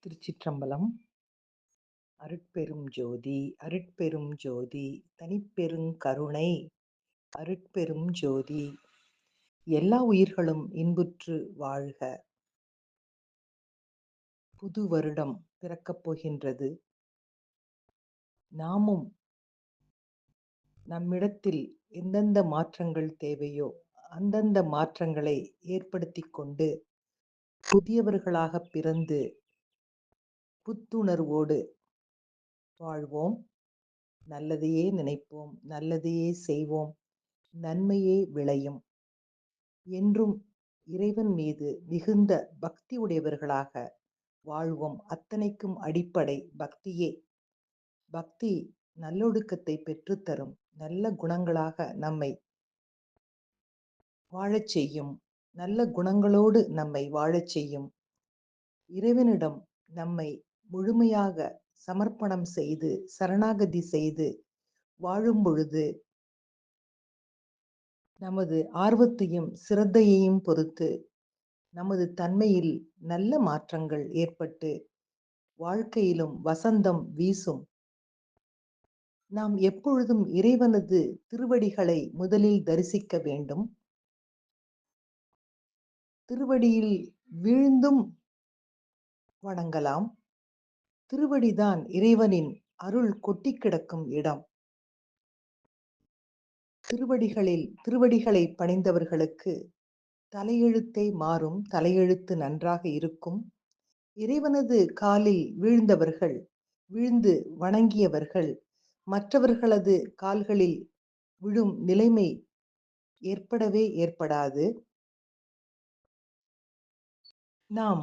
திருச்சிற்றம்பலம். அருட்பெரும் ஜோதி அருட்பெரும் ஜோதி தனிப்பெருங் கருணை அருட்பெரும் ஜோதி. எல்லா உயிர்களும் இன்புற்று வாழ்க. புது வருடம் பிறக்கப் போகின்றது. நாமும் நம்மிடத்தில் எந்தெந்த மாற்றங்கள் தேவையோ அந்தந்த மாற்றங்களை ஏற்படுத்திக் கொண்டு புதியவர்களாகப் பிறந்து புத்துணர்வோடு வாழ்வோம். நல்லதையே நினைப்போம், நல்லதையே செய்வோம், நன்மையே விளையும். என்றும் இறைவன் மீது மிகுந்த பக்தி உடையவர்களாக வாழ்வோம். அத்தனைக்கும் அடிப்படை பக்தியே. பக்தி நல்லொழுக்கத்தை பெற்றுத்தரும். நல்ல குணங்களாக நம்மை வாழச் செய்யும். நல்ல குணங்களோடு நம்மை வாழச் செய்யும். இறைவனிடம் நம்மை முழுமையாக சமர்ப்பணம் செய்து சரணாகதி செய்து வாழும் பொழுது நமது ஆர்வத்தையும் சிரத்தையையும் பொறுத்து நமது தன்மையில் நல்ல மாற்றங்கள் ஏற்பட்டு வாழ்க்கையிலும் வசந்தம் வீசும். நாம் எப்பொழுதும் இறைவனது திருவடிகளை முதலில் தரிசிக்க வேண்டும். திருவடியில் வீழ்ந்தும் வணங்கலாம். திருவடிதான் இறைவனின் அருள் கொட்டி கிடக்கும் இடம். திருவடிகளை பணிந்தவர்களுக்கு தலையெழுத்தே மாறும். தலையெழுத்து நன்றாக இருக்கும். இறைவனது காலில் வீழ்ந்து வணங்கியவர்கள் மற்றவர்களது கால்களில் விழும் நிலைமை ஏற்படவே ஏற்படாது. நாம்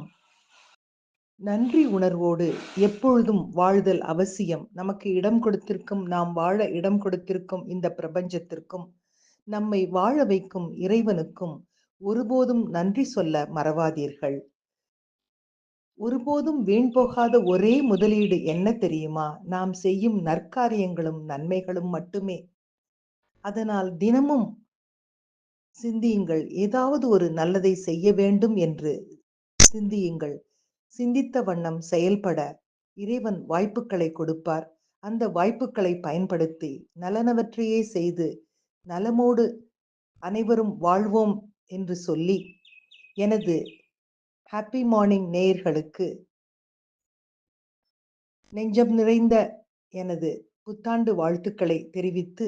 நன்றி உணர்வோடு எப்பொழுதும் வாழ்தல் அவசியம். நமக்கு இடம் கொடுத்திருக்கும், நாம் வாழ இடம் கொடுத்திருக்கும் இந்த பிரபஞ்சத்திற்கும் நம்மை வாழ வைக்கும் இறைவனுக்கும் ஒருபோதும் நன்றி சொல்ல மறவாதீர்கள். ஒருபோதும் வீண் போகாத ஒரே முதலீடு என்ன தெரியுமா? நாம் செய்யும் நற்காரியங்களும் நன்மைகளும் மட்டுமே. அதனால் தினமும் சிந்தியுங்கள். ஏதாவது ஒரு நல்லதை செய்ய வேண்டும் என்று சிந்தியுங்கள். சிந்தித்த வண்ணம் செயல்பட இறைவன் வாய்ப்புகளை கொடுப்பார். அந்த வாய்ப்புகளை பயன்படுத்தி நலனவற்றையே செய்து நலமோடு அனைவரும் வாழ்வோம் என்று சொல்லி எனது ஹாப்பி மார்னிங் நேயர்களுக்கு நெஞ்சம் நிறைந்த எனது புத்தாண்டு வாழ்த்துக்களை தெரிவித்து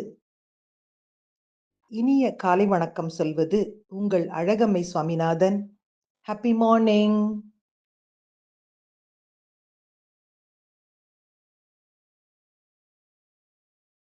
இனிய காலை வணக்கம் சொல்வது உங்கள் அழகம்மை சுவாமிநாதன். Happy morning.